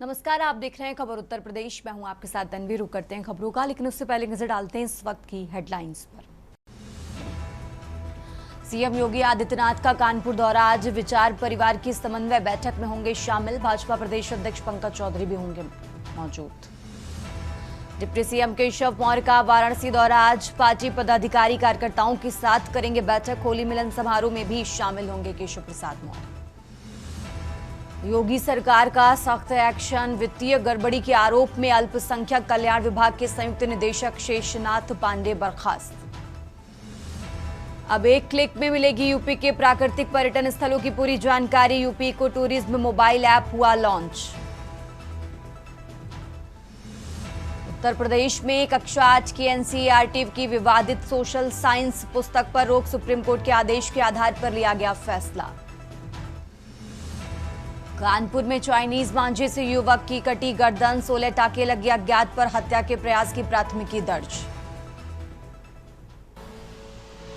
नमस्कार, आप देख रहे हैं खबर उत्तर प्रदेश। मैं हूं आपके साथ तन्वी। रुक करते हैं खबरों का, लेकिन उससे पहले नजर डालते हैं इस वक्त की हेडलाइंस पर। सीएम योगी आदित्यनाथ का कानपुर दौरा। आज विचार परिवार की समन्वय बैठक में होंगे शामिल। भाजपा प्रदेश अध्यक्ष पंकज चौधरी भी होंगे मौजूद। डिप्टी सीएम केशव मौर्य का वाराणसी दौरा। आज पार्टी पदाधिकारी कार्यकर्ताओं के साथ करेंगे बैठक। होली मिलन समारोह में भी शामिल होंगे केशव प्रसाद मौर्य। योगी सरकार का सख्त एक्शन। वित्तीय गड़बड़ी के आरोप में अल्पसंख्यक कल्याण विभाग के संयुक्त निदेशक शेषनाथ पांडे बर्खास्त। अब एक क्लिक में मिलेगी यूपी के प्राकृतिक पर्यटन स्थलों की पूरी जानकारी। UP eco tourism mobile app हुआ लॉन्च। उत्तर प्रदेश में कक्षा 8 की एनसीईआरटी की विवादित सोशल साइंस पुस्तक पर रोक। सुप्रीम कोर्ट के आदेश के आधार पर लिया गया फैसला। कानपुर में चाइनीज मांझे से युवक की कटी गर्दन। 16 टाके लगे। अज्ञात पर हत्या के प्रयास की प्राथमिकी दर्ज।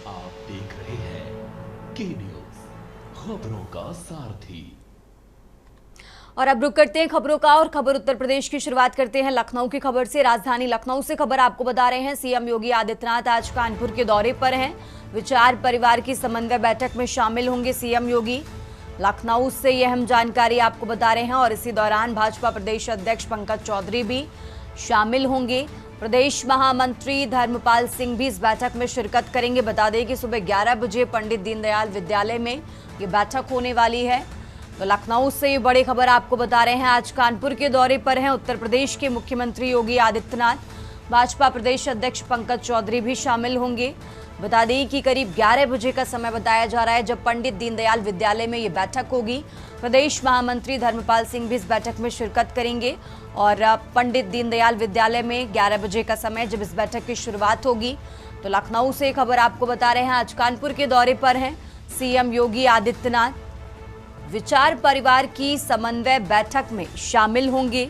आप देख रहे हैं के न्यूज, खबरों का सारथी। और अब रुक करते हैं खबरों का और खबर उत्तर प्रदेश की शुरुआत करते हैं लखनऊ की खबर से। राजधानी लखनऊ से खबर आपको बता रहे हैं, सीएम योगी आदित्यनाथ आज कानपुर के दौरे पर हैं। विचार परिवार की समन्वय बैठक में शामिल होंगे सीएम योगी। लखनऊ से यह अहम जानकारी आपको बता रहे हैं। और इसी दौरान भाजपा प्रदेश अध्यक्ष पंकज चौधरी भी शामिल होंगे। प्रदेश महामंत्री धर्मपाल सिंह भी इस बैठक में शिरकत करेंगे। बता दें कि सुबह 11 बजे पंडित दीनदयाल विद्यालय में ये बैठक होने वाली है। तो लखनऊ से ये बड़ी खबर आपको बता रहे हैं। आज कानपुर के दौरे पर हैं उत्तर प्रदेश के मुख्यमंत्री योगी आदित्यनाथ। भाजपा प्रदेश अध्यक्ष पंकज चौधरी भी शामिल होंगे। बता दें कि करीब 11 बजे का समय बताया जा रहा है जब पंडित दीनदयाल विद्यालय में ये बैठक होगी। प्रदेश महामंत्री धर्मपाल सिंह भी इस बैठक में शिरकत करेंगे। और पंडित दीनदयाल विद्यालय में 11 बजे का समय जब इस बैठक की शुरुआत होगी। तो लखनऊ से खबर आपको बता रहे हैं, आज कानपुर के दौरे पर हैं सीएम योगी आदित्यनाथ। विचार परिवार की समन्वय बैठक में शामिल होंगे।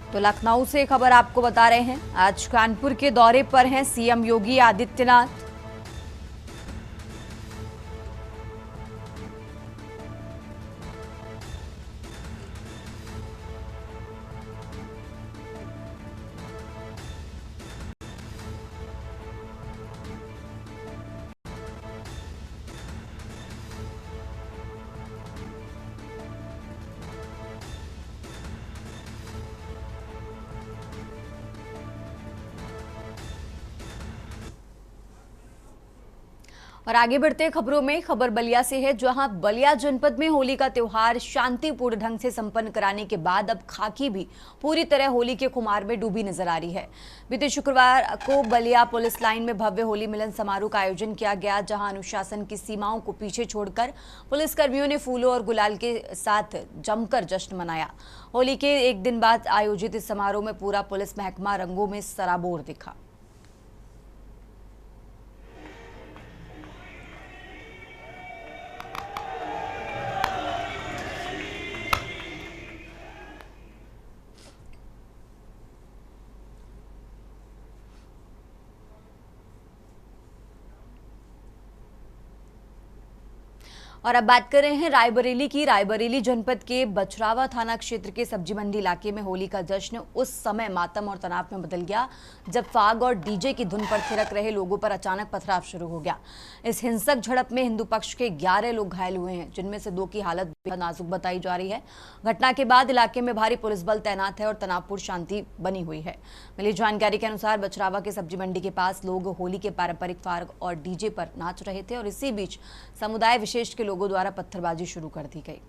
तो लखनऊ से खबर आपको बता रहे हैं, आज कानपुर के दौरे पर हैं सीएम योगी आदित्यनाथ। और आगे बढ़ते हैं खबरों में। खबर बलिया से है, जहां बलिया जनपद में होली का त्योहार शांतिपूर्ण ढंग से संपन्न कराने के बाद अब खाकी भी पूरी तरह होली के खुमार में डूबी नजर आ रही है। बीते शुक्रवार को बलिया पुलिस लाइन में भव्य होली मिलन समारोह का आयोजन किया गया, जहां अनुशासन की सीमाओं को पीछे छोड़कर पुलिसकर्मियों ने फूलों और गुलाल के साथ जमकर जश्न मनाया। होली के एक दिन बाद आयोजित इस समारोह में पूरा पुलिस महकमा रंगों में सराबोर दिखा। और अब बात कर रहे हैं रायबरेली की। रायबरेली जनपद के बछरावा थाना क्षेत्र के सब्जी मंडी इलाके में होली का जश्न उस समय मातम और तनाव में बदल गया जब फाग और डीजे की धुन पर थिरक रहे लोगों पर अचानक पथराव शुरू हो गया। इस हिंसक झड़प में हिंदू पक्ष के 11 लोग घायल हुए हैं, जिनमें से 2 की हालत बेहद नाजुक बताई जा रही है। घटना के बाद इलाके में भारी पुलिस बल तैनात है और तनावपूर्ण शांति बनी हुई है। मिली जानकारी के अनुसार बछरावा के सब्जी मंडी के पास लोग होली के पारंपरिक फाग और डीजे पर नाच रहे थे और इसी बीच समुदाय विशेष के लोगों द्वारा पत्थरबाजी शुरू कर दी गई।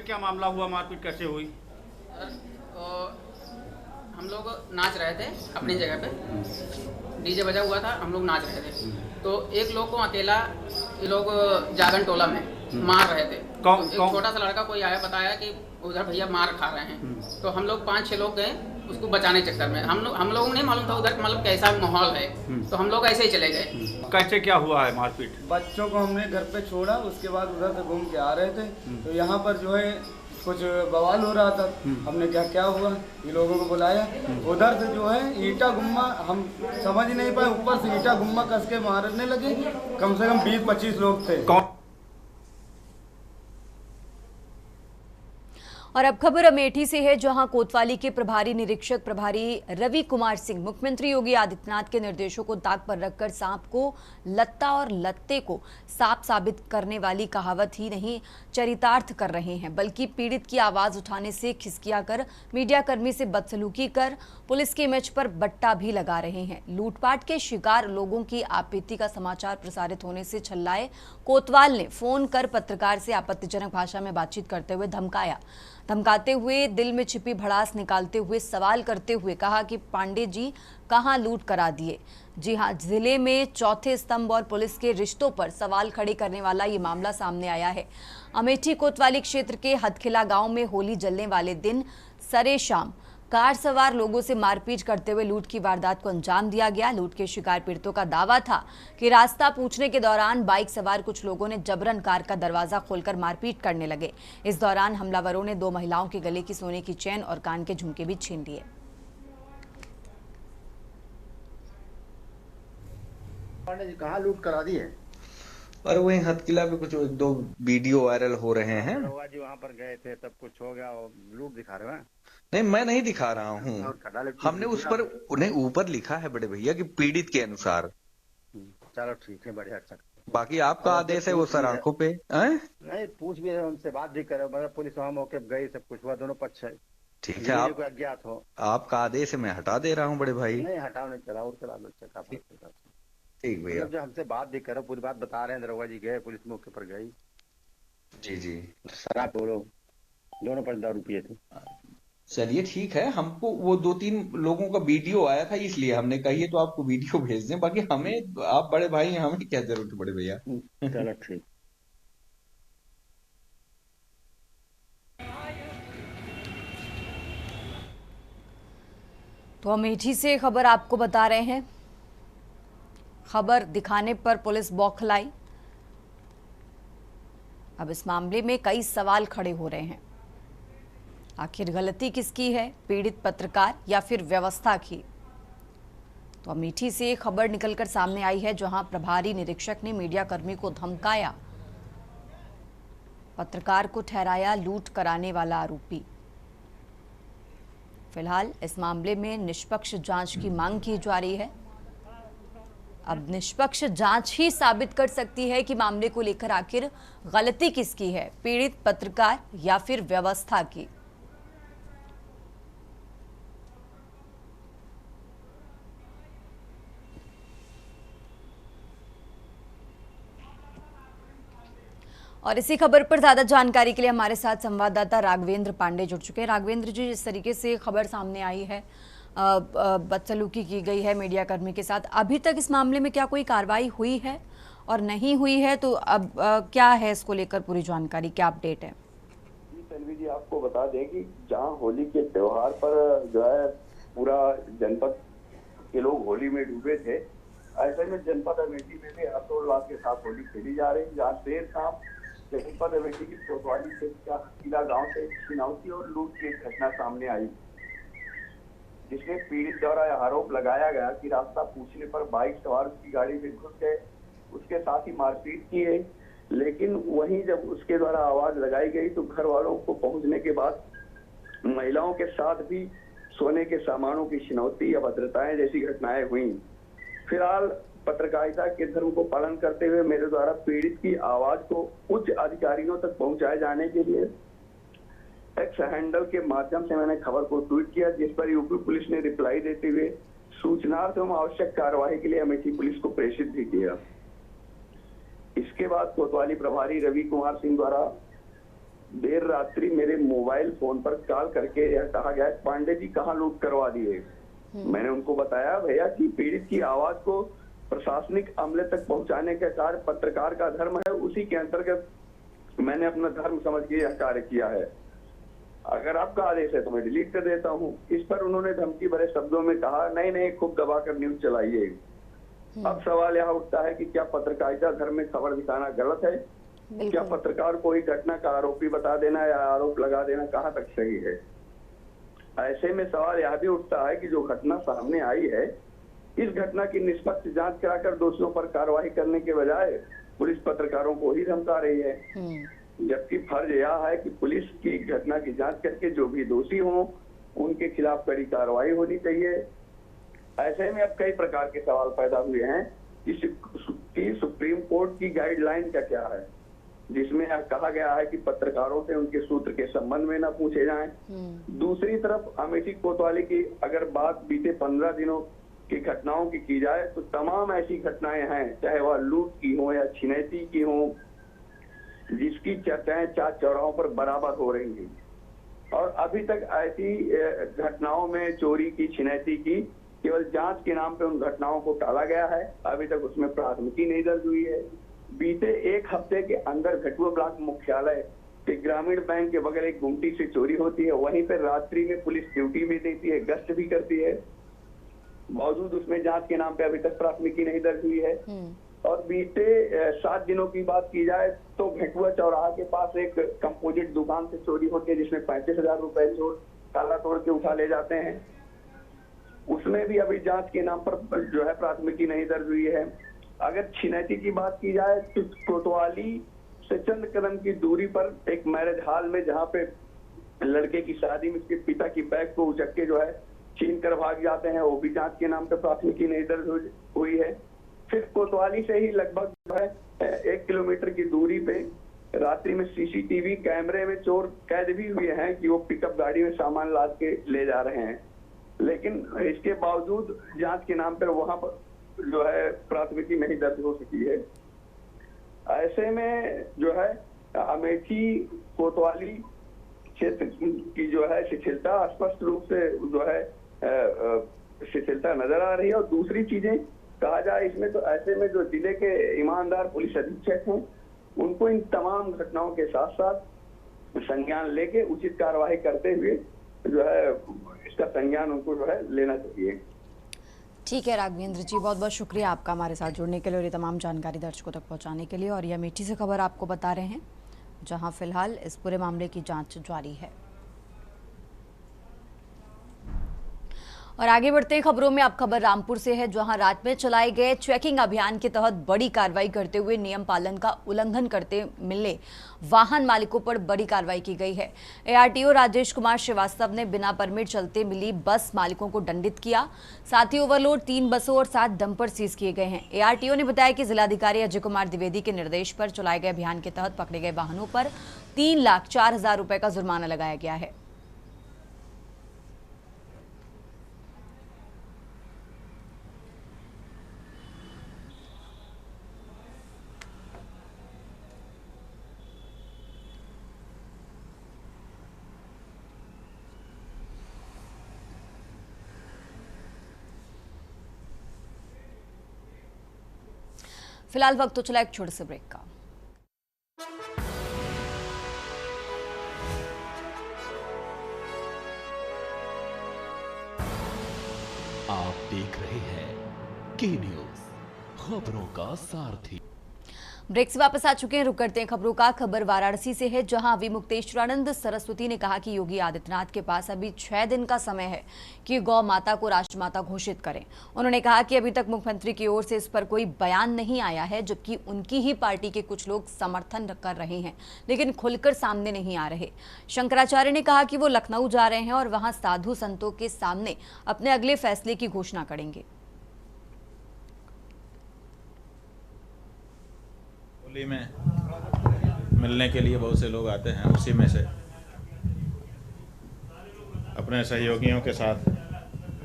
क्या मामला हुआ, मारपीट कैसे हुई? हम लोग नाच रहे थे अपनी जगह पे, डीजे बजा हुआ था, हम लोग नाच रहे थे। तो एक लोग को अकेला ये लोग जागन टोला में मार रहे थे। कौन एक छोटा सा लड़का कोई आया बताया कि उधर भैया मार खा रहे हैं। तो हम लोग 5-6 लोग गए, उसको बचाने के चक्कर में हम लोगों को नहीं मालूम था उधर मतलब कैसा माहौल है, तो हम लोग ऐसे ही चले गए। कैसे क्या हुआ है मारपीट? बच्चों को हमने घर पे छोड़ा, उसके बाद उधर से घूम के आ रहे थे तो यहाँ पर जो है कुछ बवाल हो रहा था। हमने क्या हुआ, ये लोगों को बुलाया, उधर से जो है ईटा गुम्मा, हम समझ नहीं पाए, ऊपर से ईटा गुम्मा कस के मारने लगे। कम से कम 20-25 लोग थे। कौन? और अब खबर अमेठी से है, जहां कोतवाली के प्रभारी निरीक्षक प्रभारी रवि कुमार सिंह मुख्यमंत्री योगी आदित्यनाथ के निर्देशों को ताक पर रखकर सांप को लत्ता और लत्ते को सांप साबित करने वाली कहावत ही नहीं चरितार्थ कर रहे हैं, बल्कि पीड़ित की आवाज उठाने से खिसकिया कर, मीडिया कर्मी से बदसलूकी कर पुलिस के इमेज पर बट्टा भी लगा रहे हैं। लूटपाट के शिकार लोगों की आपत्ति का समाचार प्रसारित होने से छल्लाए कोतवाल ने फोन कर पत्रकार से आपत्तिजनक भाषा में बातचीत करते हुए धमकाते हुए, दिल में छिपी भड़ास निकालते हुए, सवाल करते हुए कहा कि पांडे जी कहां लूट करा दिए। जी हां, जिले में चौथे स्तंभ और पुलिस के रिश्तों पर सवाल खड़े करने वाला ये मामला सामने आया है। अमेठी कोतवाली क्षेत्र के हथखिला गांव में होली जलने वाले दिन सरे शाम कार सवार लोगों से मारपीट करते हुए लूट की वारदात को अंजाम दिया गया। लूट के शिकार पीड़ितों का दावा था कि रास्ता पूछने के दौरान बाइक सवार कुछ लोगों ने जबरन कार का दरवाजा खोलकर मारपीट करने लगे। इस दौरान हमलावरों ने 2 महिलाओं के गले की सोने की चेन और कान के झुमके भी छीन लिए। पांडे जी कहाँ लूट करा दी है? और वही हथकिला पे कुछ 1-2 वीडियो वायरल हो रहे हैं। रवा जी वहाँ पर गए थे, तब कुछ हो गया और लूट दिखा रहे हैं? नहीं, मैं नहीं दिखा रहा हूँ। हमने उस पर उन्हें ऊपर लिखा है बड़े भैया कि पीड़ित के अनुसार। चलो ठीक है, बढ़िया। अच्छा, बाकी आपका आदेश है वो सर आंखों पे। नहीं पूछ भी रहे, उनसे बात भी करे, मतलब पुलिस वहाँ मौके पर गई, सब कुछ हुआ, दोनों पक्ष है। ठीक है, आप अज्ञात हो, आपका आदेश है, मैं हटा दे रहा हूँ बड़े भाई। नहीं हटाओ, नहीं चला और चला लो। ठीक भैया, जो हमसे बात भी करो, पूरी बात बता रहे हैं। दरोगा जी गए, पुलिस मौके पर गई। जी शराब दोनों पर दारू पिए थे। चलिए ठीक है, हमको वो 2-3 लोगों का वीडियो आया था, इसलिए हमने कही है तो आपको वीडियो भेज दें। बाकी हमें, आप बड़े भाई, हमें क्या जरूरत है बड़े भैया। चलो ठीक। तो अमेठी से खबर आपको बता रहे हैं। खबर दिखाने पर पुलिस बौखलाई। अब इस मामले में कई सवाल खड़े हो रहे हैं। आखिर गलती किसकी है, पीड़ित पत्रकार या फिर व्यवस्था की? तो अमेठी से खबर निकलकर सामने आई है, जहां प्रभारी निरीक्षक ने मीडिया कर्मी को धमकाया, पत्रकार को ठहराया लूट कराने वाला आरोपी। फिलहाल इस मामले में निष्पक्ष जांच की मांग की जा रही है। अब निष्पक्ष जांच ही साबित कर सकती है कि मामले को लेकर आखिर गलती किसकी है, पीड़ित पत्रकार या फिर व्यवस्था की। और इसी खबर पर ज्यादा जानकारी के लिए हमारे साथ संवाददाता राघवेंद्र पांडे जुड़ चुके हैं। राघवेंद्र जी, जिस तरीके से खबर सामने आई है, बदसलूकी की गई है मीडिया कर्मी के साथ, अभी तक इस मामले में क्या कोई कार्रवाई हुई है, और नहीं हुई है तो अब क्या है इसको लेकर पूरी जानकारी, क्या अपडेट है? जी तन्वी जी, आपको बता दें कि जहां होली के त्योहार पर जो है पूरा जनपद के लोग होली में डूबे थे, ऐसे में जनपद अमेठी में भी हर्षोल्लास के साथ होली खेली जा रही है। जहाँ देर शाम जनपद अमेठी की कोतवाली क्षेत्र का किला गांव से छिनौती और लूट की एक घटना सामने आई, जिसमें पीड़ित द्वारा आरोप लगाया गया कि रास्ता पूछने पर बाइक सवार उसकी गाड़ी में घुस गए, उसके साथ ही मारपीट की है। लेकिन वहीं जब उसके द्वारा आवाज लगाई गई तो घर वालों को पहुंचने के बाद महिलाओं के साथ भी सोने के सामानों की छिनौती या भद्रताएं जैसी घटनाएं हुई। फिलहाल पत्रकारिता के धर्म को पालन करते हुए मेरे द्वारा पीड़ित की आवाज को उच्च अधिकारियों तक पहुंचाए जाने के लिए एक्स हैंडल के माध्यम से मैंने खबर को ट्वीट किया, जिस पर यूपी पुलिस ने रिप्लाई देते हुए सूचनार्थ एवं आवश्यक कार्यवाही के लिए अमेठी पुलिस को प्रेषित भी किया। इसके बाद कोतवाली प्रभारी रवि कुमार सिंह द्वारा देर रात्रि मेरे मोबाइल फोन पर कॉल करके यह कहा गया, पांडे जी कहाँ लूट करवा दिए। मैंने उनको बताया, भैया कि पीड़ित की आवाज को प्रशासनिक अमले तक पहुंचाने का कार्य पत्रकार का धर्म है, उसी के अंतर्गत मैंने अपना धर्म समझ के यह कार्य किया है। अगर आपका आदेश है तो मैं डिलीट कर देता हूँ। इस पर उन्होंने धमकी भरे शब्दों में कहा, नहीं नहीं खूब दबाकर न्यूज चलाइए। अब सवाल यहाँ उठता है कि क्या पत्रकारिता धर्म में खबर दिखाना गलत है? क्या पत्रकार को ही घटना का आरोपी बता देना या आरोप लगा देना कहाँ तक सही है? ऐसे में सवाल यह भी उठता है कि जो घटना सामने आई है, इस घटना की निष्पक्ष जांच कराकर दोषियों पर कार्रवाई करने के बजाय पुलिस पत्रकारों को ही धमका रही है। जबकि फर्ज यह है कि पुलिस की घटना की जांच करके जो भी दोषी हों उनके खिलाफ कड़ी कार्रवाई होनी चाहिए। ऐसे में अब कई प्रकार के सवाल पैदा हुए हैं कि सुप्रीम कोर्ट की गाइडलाइन का क्या है, जिसमें कहा गया है कि पत्रकारों से उनके सूत्र के संबंध में न पूछे जाएं। दूसरी तरफ अमेठी कोतवाली की अगर बात बीते 15 दिनों की घटनाओं की जाए तो तमाम ऐसी घटनाएं हैं, चाहे वह लूट की हो या छिनैती की हो, जिसकी चर्चाएं चार चौराहों पर बराबर हो रही हैं। और अभी तक ऐसी घटनाओं में चोरी की, छिनैती की, केवल जांच के नाम पे उन घटनाओं को टाला गया है। अभी तक उसमें प्राथमिकी नहीं दर्ज हुई है। बीते एक हफ्ते के अंदर घटुआ ब्लॉक मुख्यालय के ग्रामीण बैंक के बगल एक गुमटी से चोरी होती है। वहीं पर रात्रि में पुलिस ड्यूटी भी देती है, गश्त भी करती है, बावजूद उसमें जांच के नाम पे अभी तक प्राथमिकी नहीं दर्ज हुई है। और बीते 7 दिनों की बात की जाए तो घटुआ चौराहा के पास एक कंपोजिट दुकान से चोरी होती है, जिसमें 35,000 रुपए चोर ताला तोड़ के उठा ले जाते हैं। उसमें भी अभी जांच के नाम पर जो है प्राथमिकी नहीं दर्ज हुई है। अगर छिनैती की बात की जाए तो कोतवाली से चंद कदम की दूरी पर एक मैरिज हॉल में, जहां पे लड़के की शादी में उसके पिता की बैग को उचक के जो है छीन कर भाग जाते हैं, वो भी जांच के नाम पे प्राथमिकी नहीं दर्ज हुई है। फिर कोतवाली से ही लगभग जो है 1 किलोमीटर की दूरी पे रात्रि में सीसीटीवी कैमरे में चोर कैद भी हुए हैं कि वो पिकअप गाड़ी में सामान लाद के ले जा रहे हैं। लेकिन इसके बावजूद जांच के नाम पर वहां पर जो है प्राथमिकी नहीं दर्ज हो सकी है। ऐसे में जो है अमेठी कोतवाली क्षेत्र की जो है शिथिलता स्पष्ट रूप से जो है शिथिलता नजर आ रही है। और दूसरी चीजें कहा जाए इसमें तो ऐसे में जो जिले के ईमानदार पुलिस अधीक्षक हैं उनको इन तमाम घटनाओं के साथ साथ संज्ञान लेके उचित कार्रवाई करते हुए जो है इसका संज्ञान उनको जो है लेना चाहिए। ठीक है राघवेंद्र जी, बहुत बहुत शुक्रिया आपका हमारे साथ जुड़ने के लिए और ये तमाम जानकारी दर्शकों तक पहुंचाने के लिए। और ये अमेठी से खबर आपको बता रहे हैं, जहां फिलहाल इस पूरे मामले की जांच जारी है। और आगे बढ़ते हैं खबरों में। अब खबर रामपुर से है, जहां रात में चलाए गए चेकिंग अभियान के तहत बड़ी कार्रवाई करते हुए नियम पालन का उल्लंघन करते मिले वाहन मालिकों पर बड़ी कार्रवाई की गई है। एआरटीओ राजेश कुमार श्रीवास्तव ने बिना परमिट चलते मिली बस मालिकों को दंडित किया। साथ ही ओवरलोड 3 बसों और 7 डंपर सीज किए गए हैं। एआरटीओ ने बताया कि जिलाधिकारी अजय कुमार द्विवेदी के निर्देश पर चलाए गए अभियान के तहत पकड़े गए वाहनों पर 3,04,000 रुपए का जुर्माना लगाया गया है। फिलहाल वक्त तो चला एक छोटे से ब्रेक का। आप देख रहे हैं के न्यूज, खबरों का सारथी। ब्रेक से वापस आ चुके हैं, रुक करते हैं खबरों का। खबर वाराणसी से है, जहां विमुक्तेश्वरानंद सरस्वती ने कहा कि योगी आदित्यनाथ के पास अभी 6 दिन का समय है कि गौ माता को राष्ट्रमाता घोषित करें। उन्होंने कहा कि अभी तक मुख्यमंत्री की ओर से इस पर कोई बयान नहीं आया है, जबकि उनकी ही पार्टी के कुछ लोग समर्थन कर रहे हैं लेकिन खुलकर सामने नहीं आ रहे। शंकराचार्य ने कहा कि वो लखनऊ जा रहे हैं और वहां साधु संतों के सामने अपने अगले फैसले की घोषणा करेंगे। होली में मिलने के लिए बहुत से लोग आते हैं, उसी में से अपने सहयोगियों के साथ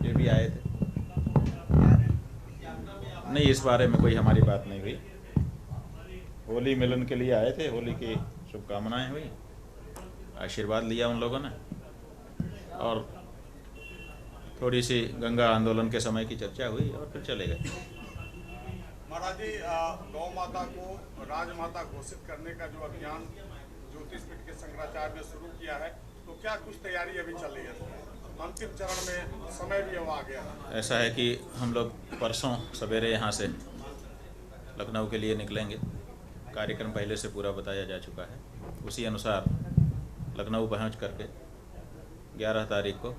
ये भी आए थे। नहीं, इस बारे में कोई हमारी बात नहीं हुई। होली मिलन के लिए आए थे, होली की शुभकामनाएं हुई, आशीर्वाद लिया उन लोगों ने और थोड़ी सी गंगा आंदोलन के समय की चर्चा हुई और फिर चले गए। महाराज जी, गौ माता को राजमाता घोषित करने का जो अभियान ज्योतिष पीठ के शंकराचार्य ने शुरू किया है, तो क्या कुछ तैयारी अभी चल रही है? अंतिम चरण में समय भी अब आ गया है। ऐसा है कि हम लोग परसों सवेरे यहाँ से लखनऊ के लिए निकलेंगे। कार्यक्रम पहले से पूरा बताया जा चुका है। उसी अनुसार लखनऊ पहुँच करके 11 तारीख को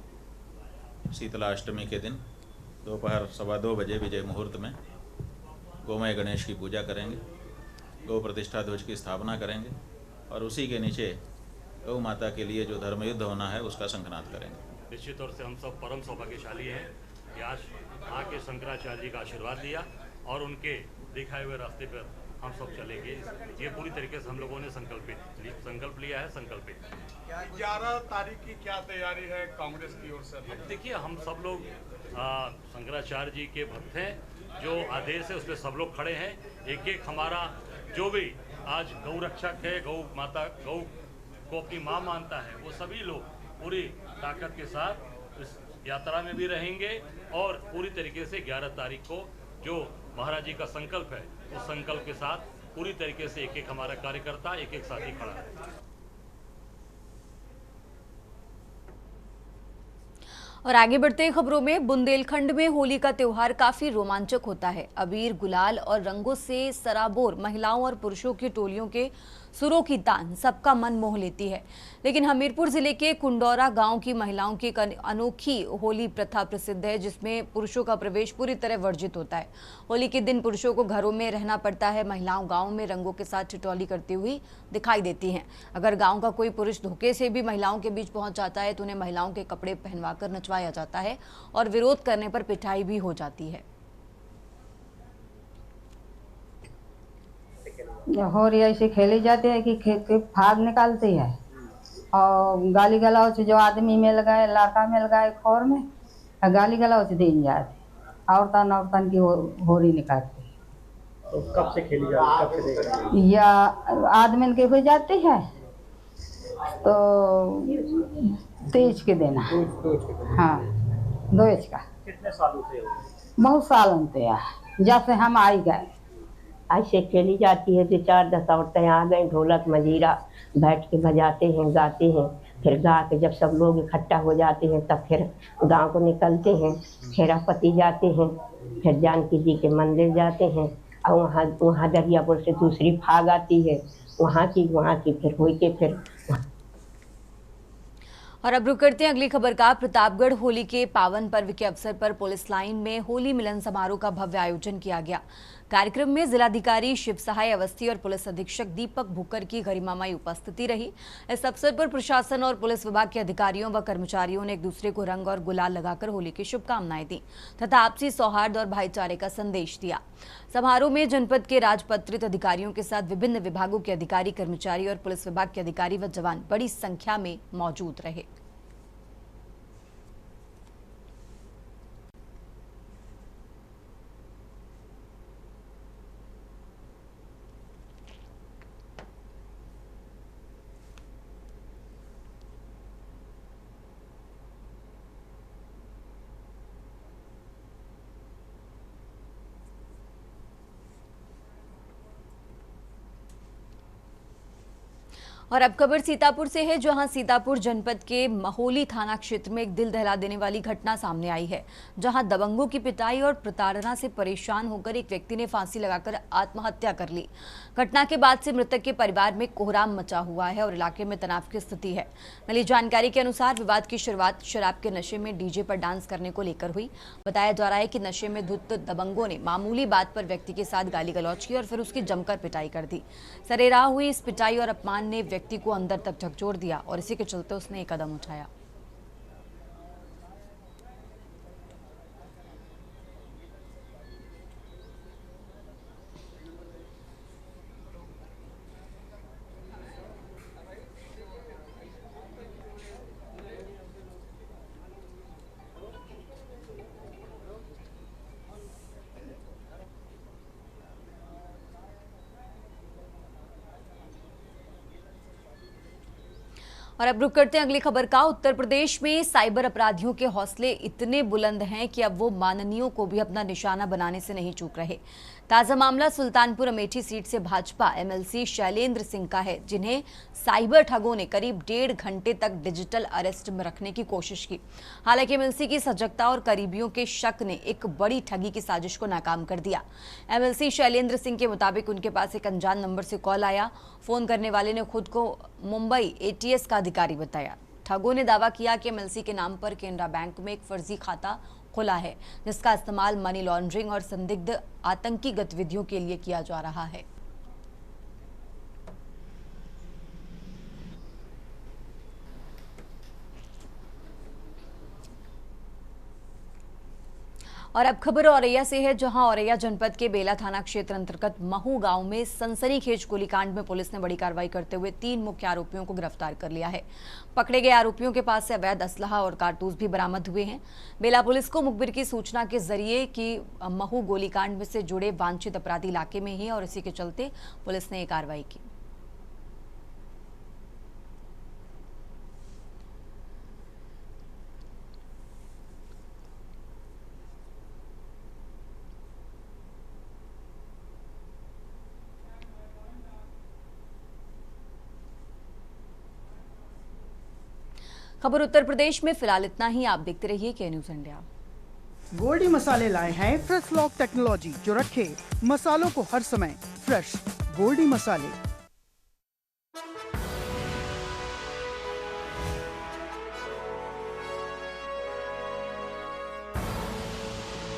शीतला अष्टमी के दिन दोपहर 2:15 बजे विजय मुहूर्त में गोमय गणेश की पूजा करेंगे, गौ प्रतिष्ठा ध्वज की स्थापना करेंगे और उसी के नीचे गौ माता के लिए जो धर्मयुद्ध होना है उसका शंखनाद करेंगे। निश्चित तौर से हम सब परम सौभाग्यशाली हैं कि आज आके शंकराचार्य जी का आशीर्वाद लिया और उनके दिखाए हुए रास्ते पर हम सब चलेंगे। ये पूरी तरीके से हम लोगों ने संकल्प लिया है। 11 तारीख की क्या तैयारी है कांग्रेस की ओर से? देखिए, हम सब लोग शंकराचार्य जी के भक्त हैं। जो आदेश है उस पर सब लोग खड़े हैं। एक एक हमारा जो भी आज गौ रक्षक है, गौ माता, गौ को अपनी माँ मानता है, वो सभी लोग पूरी ताकत के साथ इस यात्रा में भी रहेंगे और पूरी तरीके से 11 तारीख को जो महाराज जी का संकल्प है उस संकल्प के साथ पूरी तरीके से एक एक हमारा कार्यकर्ता, एक एक साथी खड़ा है। और आगे बढ़ते हैं खबरों में। बुंदेलखंड में होली का त्योहार काफी रोमांचक होता है। अबीर, गुलाल और रंगों से सराबोर महिलाओं और पुरुषों की टोलियों के सुरों की तान सबका मन मोह लेती है। लेकिन हमीरपुर जिले के कुंडौरा गांव की महिलाओं की एक अनोखी होली प्रथा प्रसिद्ध है, जिसमें पुरुषों का प्रवेश पूरी तरह वर्जित होता है। होली के दिन पुरुषों को घरों में रहना पड़ता है। महिलाओं गांव में रंगों के साथ ठिठौली करती हुई दिखाई देती हैं। अगर गांव का कोई पुरुष धोखे से भी महिलाओं के बीच पहुंच जाता है तो उन्हें महिलाओं के कपड़े पहनवाकर नचवाया जाता है और विरोध करने पर पिटाई भी हो जाती है। होली ऐसे खेली जाती है कि फाग निकालती है और गाली गलौच जो आदमी मिल गए, लड़का मिल गए खोर में, गाली गलौच दिन जाती। औरतन की होली निकालती है। तो कब से खेली जाती है? कब से देख रहे हैं? या आदमी के हो जाती है तो तीज के दिन। हाँ, दोज का। कितने सालों से हो? बहुत सालों से जब से हम आई गए ऐसे खेली जाती है। 4-10 औरतें आ गई, ढोलक मजीरा बैठ के बजाते हैं, गाते हैं। फिर गा के जब सब लोग इकट्ठा हो जाते हैं तब फिर गांव को निकलते हैं, खेरापति जाते हैं, फिर जानकी जी के मंदिर जाते हैं और वहाँ दरियापुर से दूसरी फाग आती है, वहाँ की फिर हो के फिर। और अब रुक करते हैं अगली खबर का। प्रतापगढ़ होली के पावन पर्व के अवसर पर पुलिस लाइन में होली मिलन समारोह का भव्य आयोजन किया गया। कार्यक्रम में जिलाधिकारी शिव सहाय अवस्थी और पुलिस अधीक्षक दीपक भूकर की गरिमामयी उपस्थिति रही। इस अवसर पर प्रशासन और पुलिस विभाग के अधिकारियों व कर्मचारियों ने एक दूसरे को रंग और गुलाल लगाकर होली की शुभकामनाएं दी तथा आपसी सौहार्द और भाईचारे का संदेश दिया। समारोह में जनपद के राजपत्रित अधिकारियों के साथ विभिन्न विभागों के अधिकारी, कर्मचारी और पुलिस विभाग के अधिकारी व जवान बड़ी संख्या में मौजूद रहे। और अब खबर सीतापुर से है, जहां सीतापुर जनपद के महोली थाना क्षेत्र में एक दिल दहला देने वाली घटना सामने आई है, जहां दबंगों की पिटाई और प्रताड़ना से परेशान होकर एक व्यक्ति ने फांसी लगाकर आत्महत्या कर ली। घटना के बाद से मृतक के परिवार में कोहराम मचा हुआ है और इलाके में तनाव की स्थिति है। मिली जानकारी के अनुसार विवाद की शुरुआत शराब के नशे में डीजे पर डांस करने को लेकर हुई। बताया जा रहा है कि नशे में धुत दबंगों ने मामूली बात पर व्यक्ति के साथ गाली गलौज की और फिर उसकी जमकर पिटाई कर दी। सरेराह हुई इस पिटाई और अपमान ने व्यक्ति को अंदर तक झकझोर दिया और इसी के चलते उसने एक कदम उठाया। और अब रुक करते हैं अगली खबर का। उत्तर प्रदेश में साइबर अपराधियों के हौसले इतने बुलंद हैं कि अब वो माननीयों को भी अपना निशाना बनाने से नहीं चूक रहे। ताजा मामला सुल्तानपुर अमेठी सीट से भाजपा एमएलसी शैलेंद्र सिंह का है, जिन्हें साइबर ठगों ने करीब 1.5 घंटे तक डिजिटल अरेस्ट में रखने की कोशिश की। हालांकि एमएलसी की सजगता और करीबियों के शक ने एक बड़ी ठगी की साजिश को नाकाम कर दिया। एमएलसी शैलेंद्र सिंह के मुताबिक उनके पास एक अनजान नंबर से कॉल आया। फोन करने वाले ने खुद को मुंबई एटीएस का अधिकारी बताया। ठगों ने दावा किया कि एमएलसी के नाम पर केनरा बैंक में एक फर्जी खाता खुला है, जिसका इस्तेमाल मनी लॉन्ड्रिंग और संदिग्ध आतंकी गतिविधियों के लिए किया जा रहा है। और अब खबर औरैया से है, जहां औरैया जनपद के बेला थाना क्षेत्र अंतर्गत महू गांव में सनसनीखेज गोलीकांड में पुलिस ने बड़ी कार्रवाई करते हुए 3 मुख्य आरोपियों को गिरफ्तार कर लिया है। पकड़े गए आरोपियों के पास से अवैध असलहा और कारतूस भी बरामद हुए हैं। बेला पुलिस को मुखबिर की सूचना के जरिए कि महू गोलीकांड में से जुड़े वांछित अपराधी इलाके में ही और इसी के चलते पुलिस ने ये कार्रवाई की। खबर उत्तर प्रदेश में फिलहाल इतना ही। आप देखते रहिए के न्यूज इंडिया। गोल्डी मसाले लाए हैं फ्रेश लॉक टेक्नोलॉजी, जो रखे मसालों को हर समय फ्रेश। गोल्डी मसाले।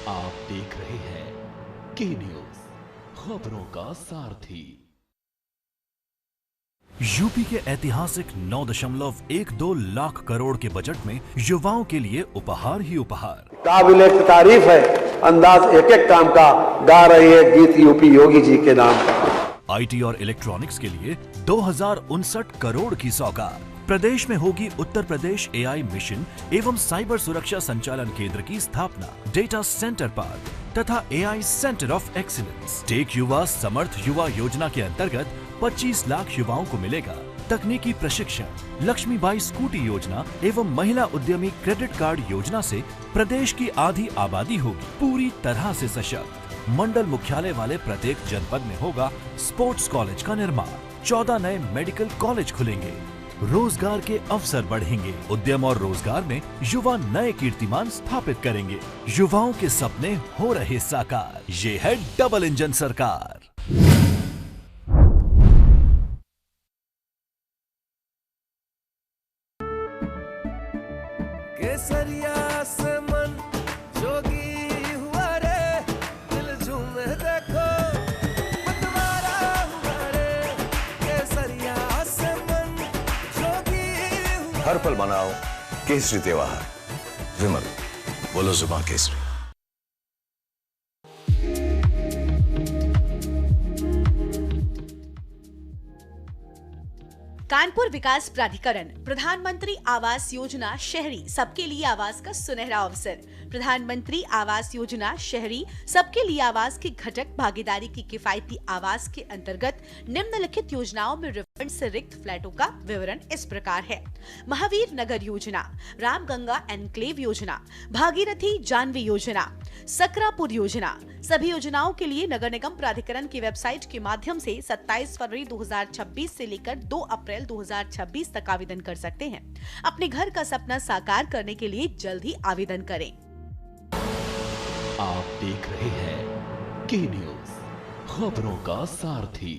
आप देख रहे हैं के न्यूज, खबरों का सारथी। यूपी के ऐतिहासिक 9.12 लाख करोड़ के बजट में युवाओं के लिए उपहार ही उपहार। काबिले तारीफ है, अंदाज एक एक काम का गा रही है गीत यूपी योगी जी के नाम का। आईटी और इलेक्ट्रॉनिक्स के लिए 2059 करोड़ की सौगात। प्रदेश में होगी उत्तर प्रदेश एआई मिशन एवं साइबर सुरक्षा संचालन केंद्र की स्थापना। डेटा सेंटर पार्क तथा AI centre of excellence. Tech युवा समर्थ युवा योजना के अंतर्गत 25 लाख युवाओं को मिलेगा तकनीकी प्रशिक्षण। लक्ष्मीबाई स्कूटी योजना एवं महिला उद्यमी क्रेडिट कार्ड योजना से प्रदेश की आधी आबादी होगी पूरी तरह से सशक्त। मंडल मुख्यालय वाले प्रत्येक जनपद में होगा स्पोर्ट्स कॉलेज का निर्माण। 14 नए मेडिकल कॉलेज खुलेंगे। रोजगार के अवसर बढ़ेंगे। उद्यम और रोजगार में युवा नए कीर्तिमान स्थापित करेंगे। युवाओं के सपने हो रहे साकार। ये है डबल इंजन सरकार। केसरिया से मन जोगी हुआ रे, दिल झूमे देखो मतवारा हुआ रे। केसरिया से मन जोगी हुआ। हर पल मनाओ केसरी त्योहार। विमल, बोलो जुबान केसरी। कानपुर विकास प्राधिकरण, प्रधानमंत्री आवास योजना शहरी, सबके लिए आवास का सुनहरा अवसर। प्रधानमंत्री आवास योजना शहरी सबके लिए आवास के घटक भागीदारी की किफायती आवास के अंतर्गत निम्नलिखित योजनाओं में रिफंड से रिक्त फ्लैटों का विवरण इस प्रकार है। महावीर नगर योजना, रामगंगा एनक्लेव योजना, भागीरथी जानवी योजना, सकरापुर योजना। सभी योजनाओं के लिए नगर निगम प्राधिकरण की वेबसाइट के माध्यम से 27 फरवरी 2026 से लेकर 2 अप्रैल 2026 तक आवेदन कर सकते हैं। अपने घर का सपना साकार करने के लिए जल्द ही आवेदन करें। आप देख रहे हैं के न्यूज, खबरों का सारथी।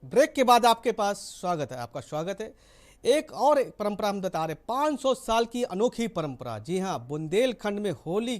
ब्रेक के बाद आपके पास आपका स्वागत है। एक और परंपरा हम बता रहे, 500 साल की अनोखी परंपरा। जी हाँ, बुंदेलखंड में होली